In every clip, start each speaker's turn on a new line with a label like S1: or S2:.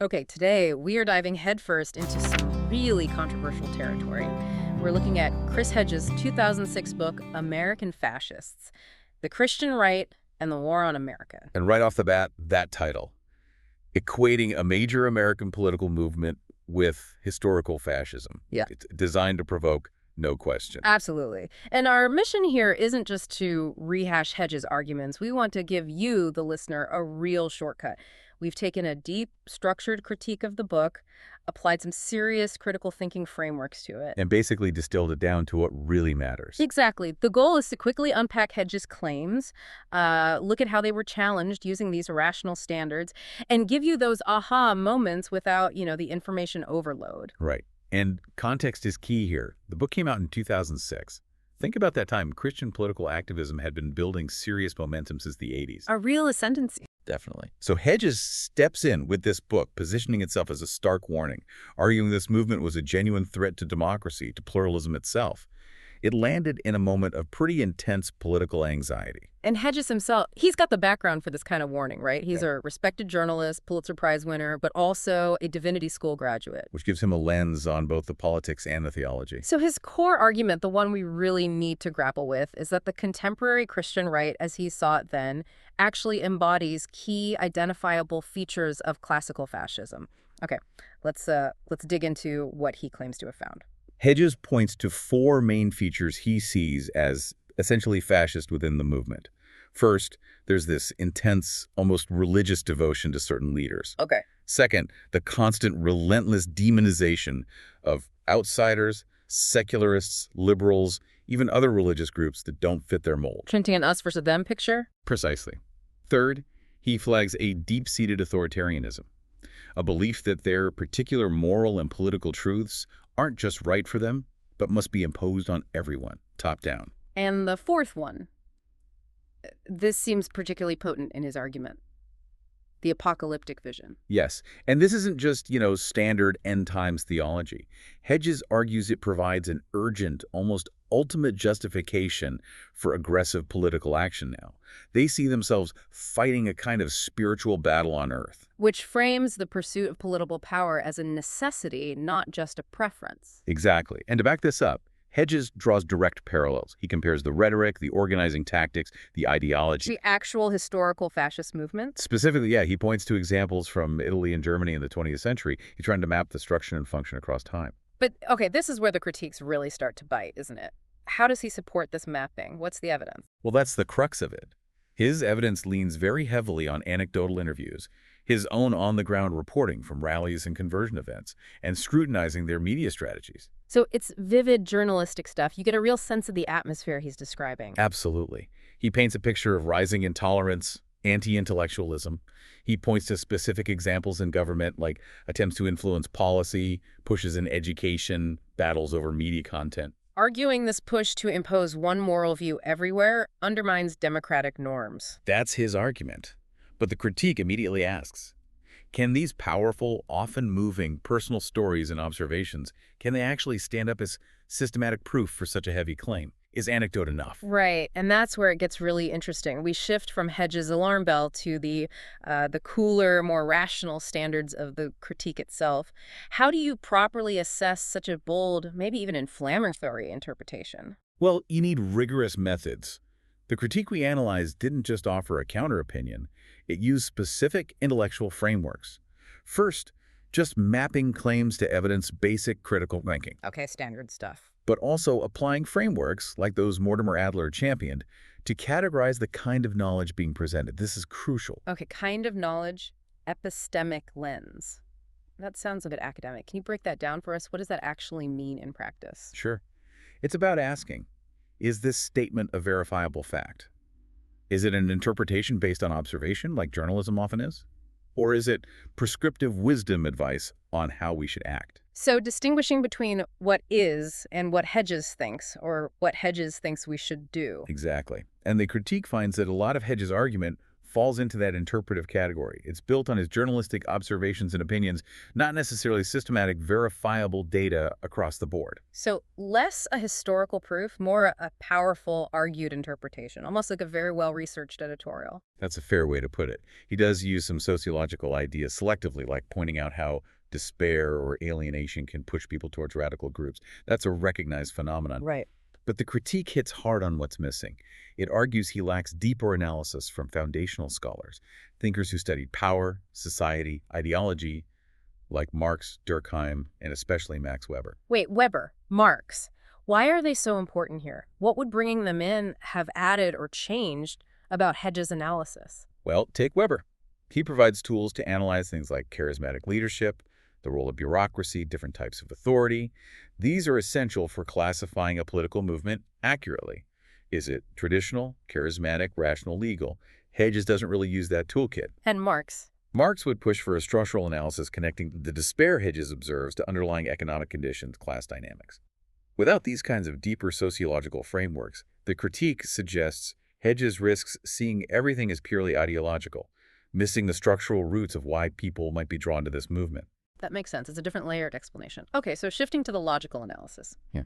S1: Okay, today we are diving headfirst into some really controversial territory. We're looking at Chris Hedges' 2006 book, American Fascists, The Christian Right and the War on America.
S2: And right off the bat, that title, equating a major American political movement with historical fascism.
S1: Yeah.
S2: It's designed to provoke no question.
S1: Absolutely. And our mission here isn't just to rehash Hedges' arguments. We want to give you, the listener, a real shortcut. We've taken a deep, structured critique of the book, applied some serious critical thinking frameworks to it.
S2: And basically distilled it down to what really matters.
S1: Exactly. The goal is to quickly unpack Hedges' claims, look at how they were challenged using these irrational standards, and give you those aha moments without, the information overload.
S2: Right. And context is key here. The book came out in 2006. Think about that time. Christian political activism had been building serious momentum since the 80s.
S1: A real ascendancy.
S2: Definitely. So Hedges steps in with this book, positioning itself as a stark warning, arguing this movement was a genuine threat to democracy, to pluralism itself. It landed in a moment of pretty intense political anxiety.
S1: And Hedges himself, he's got the background for this kind of warning, right? He's a respected journalist, Pulitzer Prize winner, but also a divinity school graduate.
S2: Which gives him a lens on both the politics and the theology.
S1: So his core argument, the one we really need to grapple with, is that the contemporary Christian right, as he saw it then, actually embodies key identifiable features of classical fascism. Okay, let's dig into what he claims to have found.
S2: Hedges points to four main features he sees as essentially fascist within the movement. First, there's this intense, almost religious devotion to certain leaders.
S1: Okay.
S2: Second, the constant, relentless demonization of outsiders, secularists, liberals, even other religious groups that don't fit their mold.
S1: Printing an us versus them picture?
S2: Precisely. Third, he flags a deep-seated authoritarianism, a belief that their particular moral and political truths aren't just right for them, but must be imposed on everyone, top down.
S1: And the fourth one, this seems particularly potent in his argument, the apocalyptic vision.
S2: Yes, and this isn't just, standard end times theology. Hedges argues it provides an urgent, almost ultimate justification for aggressive political action now. They see themselves fighting a kind of spiritual battle on earth.
S1: Which frames the pursuit of political power as a necessity, not just a preference.
S2: Exactly. And to back this up, Hedges draws direct parallels. He compares the rhetoric, the organizing tactics, the ideology.
S1: The actual historical fascist movement?
S2: Specifically, yeah, he points to examples from Italy and Germany in the 20th century. He's trying to map the structure and function across time.
S1: But, okay, this is where the critiques really start to bite, isn't it? How does he support this mapping? What's the evidence?
S2: Well, that's the crux of it. His evidence leans very heavily on anecdotal interviews, his own on-the-ground reporting from rallies and conversion events, and scrutinizing their media strategies.
S1: So it's vivid journalistic stuff. You get a real sense of the atmosphere he's describing.
S2: Absolutely. He paints a picture of rising intolerance, anti-intellectualism. He points to specific examples in government, like attempts to influence policy, pushes in education, battles over media content.
S1: Arguing this push to impose one moral view everywhere undermines democratic norms.
S2: That's his argument. But the critique immediately asks, can these powerful, often moving personal stories and observations, can they actually stand up as systematic proof for such a heavy claim? Is anecdote enough?
S1: Right, and that's where it gets really interesting. We shift from Hedges' alarm bell to the cooler, more rational standards of the critique itself. How do you properly assess such a bold, maybe even inflammatory interpretation?
S2: Well, you need rigorous methods. The critique we analyzed didn't just offer a counter-opinion. It used specific intellectual frameworks. First, just mapping claims to evidence basic critical thinking.
S1: Okay, standard stuff.
S2: But also applying frameworks, like those Mortimer Adler championed, to categorize the kind of knowledge being presented. This is crucial.
S1: Okay, kind of knowledge, epistemic lens. That sounds a bit academic. Can you break that down for us? What does that actually mean in practice?
S2: Sure. It's about asking, is this statement a verifiable fact? Is it an interpretation based on observation, like journalism often is? Or is it prescriptive wisdom advice on how we should act?
S1: So distinguishing between what is and what Hedges thinks, or what Hedges thinks we should do.
S2: Exactly. And the critique finds that a lot of Hedges' argument falls into that interpretive category. It's built on his journalistic observations and opinions, not necessarily systematic, verifiable data across the board.
S1: So less a historical proof, more a powerful, argued interpretation, almost like a very well-researched editorial.
S2: That's a fair way to put it. He does use some sociological ideas selectively, like pointing out how despair or alienation can push people towards radical groups. That's a recognized phenomenon.
S1: Right.
S2: But the critique hits hard on what's missing. It argues he lacks deeper analysis from foundational scholars, thinkers who studied power, society, ideology, like Marx, Durkheim, and especially Max Weber.
S1: Wait, Weber, Marx. Why are they so important here? What would bringing them in have added or changed about Hedges' analysis?
S2: Well, take Weber. He provides tools to analyze things like charismatic leadership, the role of bureaucracy, different types of authority. These are essential for classifying a political movement accurately. Is it traditional, charismatic, rational, legal? Hedges doesn't really use that toolkit.
S1: And Marx.
S2: Marx would push for a structural analysis connecting the despair Hedges observes to underlying economic conditions, class dynamics. Without these kinds of deeper sociological frameworks, the critique suggests Hedges risks seeing everything as purely ideological, missing the structural roots of why people might be drawn to this movement.
S1: That makes sense. It's a different layered explanation. Okay, so shifting to the logical analysis.
S2: Yeah.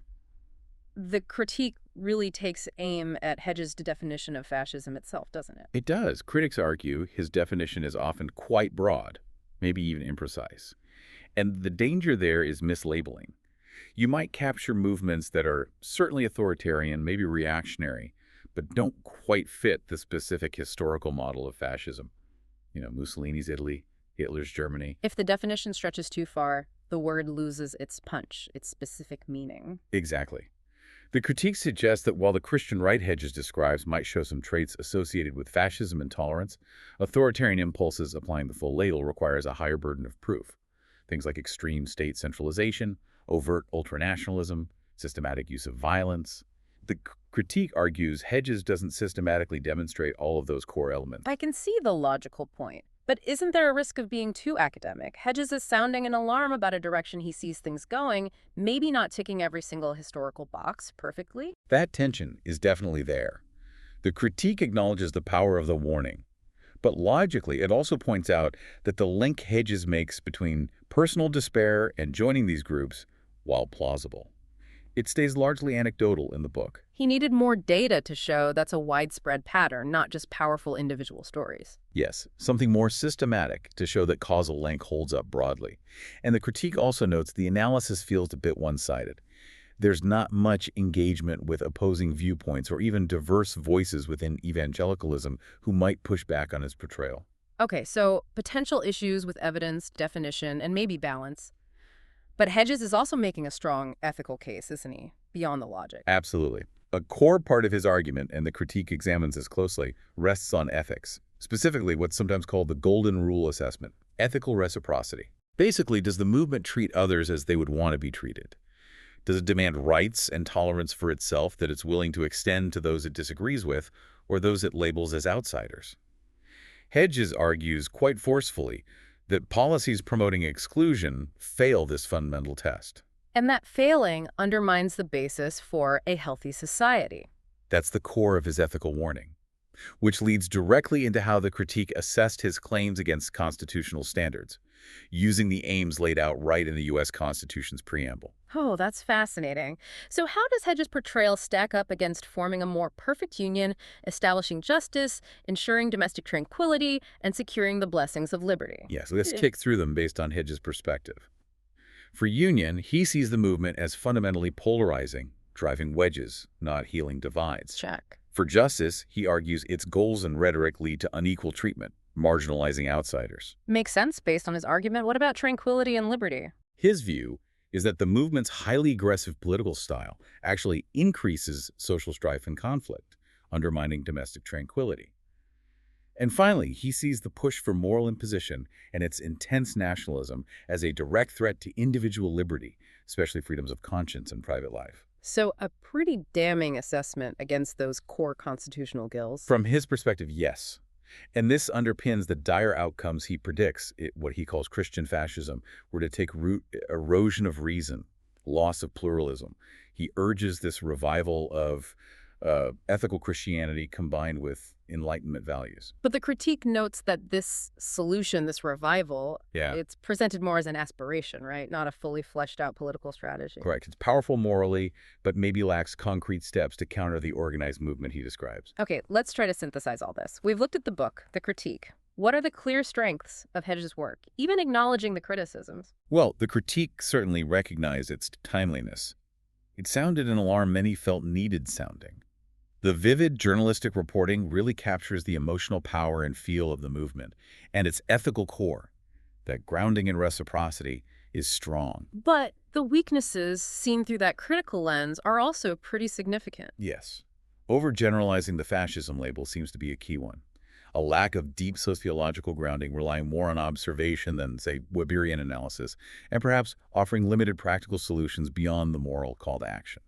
S1: The critique really takes aim at Hedges' definition of fascism itself, doesn't it?
S2: It does. Critics argue his definition is often quite broad, maybe even imprecise. And the danger there is mislabeling. You might capture movements that are certainly authoritarian, maybe reactionary, but don't quite fit the specific historical model of fascism. Mussolini's Italy, Hitler's Germany.
S1: If the definition stretches too far, the word loses its punch, its specific meaning.
S2: Exactly. The critique suggests that while the Christian right Hedges describes might show some traits associated with fascism and tolerance, authoritarian impulses applying the full label requires a higher burden of proof. Things like extreme state centralization, overt ultranationalism, systematic use of violence. The critique argues Hedges doesn't systematically demonstrate all of those core elements.
S1: I can see the logical point. But isn't there a risk of being too academic? Hedges is sounding an alarm about a direction he sees things going, maybe not ticking every single historical box perfectly.
S2: That tension is definitely there. The critique acknowledges the power of the warning. But logically, it also points out that the link Hedges makes between personal despair and joining these groups, while plausible, it stays largely anecdotal in the book.
S1: He needed more data to show that's a widespread pattern, not just powerful individual stories.
S2: Yes, something more systematic to show that causal link holds up broadly. And the critique also notes the analysis feels a bit one-sided. There's not much engagement with opposing viewpoints or even diverse voices within evangelicalism who might push back on his portrayal.
S1: Okay, so potential issues with evidence, definition, and maybe balance. But Hedges is also making a strong ethical case, isn't he? Beyond the logic.
S2: Absolutely. A core part of his argument, and the critique examines this closely, rests on ethics, specifically what's sometimes called the golden rule assessment, ethical reciprocity. Basically, does the movement treat others as they would want to be treated? Does it demand rights and tolerance for itself that it's willing to extend to those it disagrees with or those it labels as outsiders? Hedges argues quite forcefully that policies promoting exclusion fail this fundamental test.
S1: And that failing undermines the basis for a healthy society.
S2: That's the core of his ethical warning, which leads directly into how the critique assessed his claims against constitutional standards, using the aims laid out right in the U.S. Constitution's preamble.
S1: Oh, that's fascinating. So how does Hedges' portrayal stack up against forming a more perfect union, establishing justice, ensuring domestic tranquility, and securing the blessings of liberty?
S2: Yeah, so let's kick through them based on Hedges' perspective. For union, he sees the movement as fundamentally polarizing, driving wedges, not healing divides.
S1: Check.
S2: For justice, he argues its goals and rhetoric lead to unequal treatment, marginalizing outsiders.
S1: Makes sense based on his argument. What about tranquility and liberty?
S2: His view is that the movement's highly aggressive political style actually increases social strife and conflict, undermining domestic tranquility. And finally, he sees the push for moral imposition and its intense nationalism as a direct threat to individual liberty, especially freedoms of conscience and private life.
S1: So a pretty damning assessment against those core constitutional gills.
S2: From his perspective, yes. And this underpins the dire outcomes he predicts, what he calls Christian fascism, were to take root: erosion of reason, loss of pluralism. He urges this revival of ethical Christianity combined with Enlightenment values.
S1: But the critique notes that this solution, this revival,
S2: Yeah,
S1: it's presented more as an aspiration, right? Not a fully fleshed out political strategy.
S2: correct. It's powerful morally, but maybe lacks concrete steps to counter the organized movement he describes.
S1: Okay, let's try to synthesize all this. We've looked at the book, the critique. What are the clear strengths of Hedges' work, even acknowledging the criticisms?
S2: Well, the critique certainly recognized its timeliness. It sounded an alarm many felt needed sounding. The vivid journalistic reporting really captures the emotional power and feel of the movement, and its ethical core, that grounding in reciprocity, is strong.
S1: But the weaknesses seen through that critical lens are also pretty significant.
S2: Yes. Overgeneralizing the fascism label seems to be a key one. A lack of deep sociological grounding, relying more on observation than, say, Weberian analysis, and perhaps offering limited practical solutions beyond the moral call to action.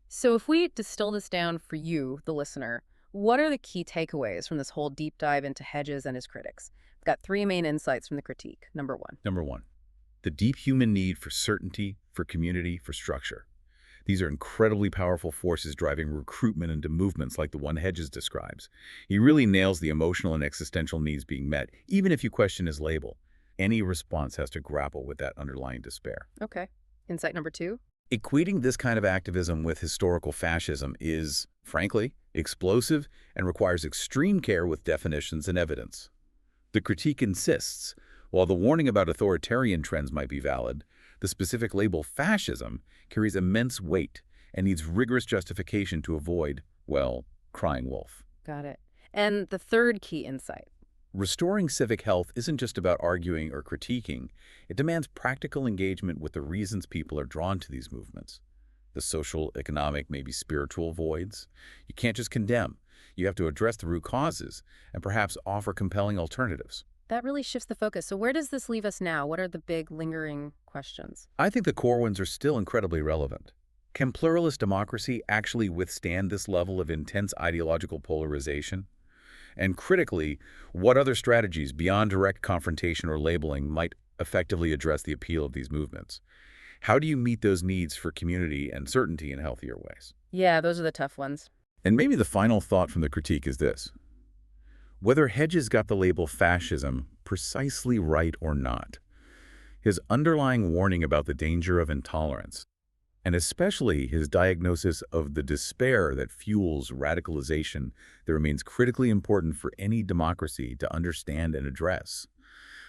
S1: So if we distill this down for you, the listener, what are the key takeaways from this whole deep dive into Hedges and his critics? We've got three main insights from the critique. Number one.
S2: Number one, the deep human need for certainty, for community, for structure. These are incredibly powerful forces driving recruitment into movements like the one Hedges describes. He really nails the emotional and existential needs being met, even if you question his label. Any response has to grapple with that underlying despair.
S1: Okay. Insight number two.
S2: Equating this kind of activism with historical fascism is, frankly, explosive and requires extreme care with definitions and evidence. The critique insists, while the warning about authoritarian trends might be valid, the specific label fascism carries immense weight and needs rigorous justification to avoid, well, crying wolf.
S1: Got it. And the third key insight.
S2: Restoring civic health isn't just about arguing or critiquing. It demands practical engagement with the reasons people are drawn to these movements. The social, economic, maybe spiritual voids. You can't just condemn. You have to address the root causes and perhaps offer compelling alternatives.
S1: That really shifts the focus. So where does this leave us now? What are the big lingering questions?
S2: I think the core ones are still incredibly relevant. Can pluralist democracy actually withstand this level of intense ideological polarization? And critically, what other strategies beyond direct confrontation or labeling might effectively address the appeal of these movements? How do you meet those needs for community and certainty in healthier ways?
S1: Yeah, those are the tough ones.
S2: And maybe the final thought from the critique is this. Whether Hedges got the label fascism precisely right or not, his underlying warning about the danger of intolerance, and especially his diagnosis of the despair that fuels radicalization that remains critically important for any democracy to understand and address.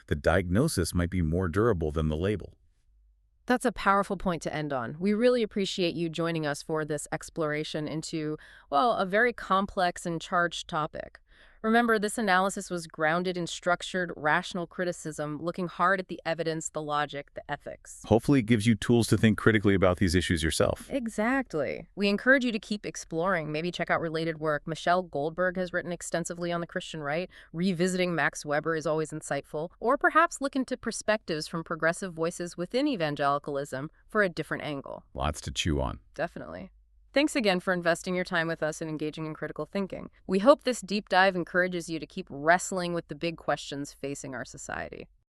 S2: The diagnosis might be more durable than the label.
S1: That's a powerful point to end on. We really appreciate you joining us for this exploration into, well, a very complex and charged topic. Remember, this analysis was grounded in structured, rational criticism, looking hard at the evidence, the logic, the ethics.
S2: Hopefully it gives you tools to think critically about these issues yourself.
S1: Exactly. We encourage you to keep exploring. Maybe check out related work. Michelle Goldberg has written extensively on the Christian right. Revisiting Max Weber is always insightful. Or perhaps look into perspectives from progressive voices within evangelicalism for a different angle.
S2: Lots to chew on.
S1: Definitely. Thanks again for investing your time with us and engaging in critical thinking. We hope this deep dive encourages you to keep wrestling with the big questions facing our society.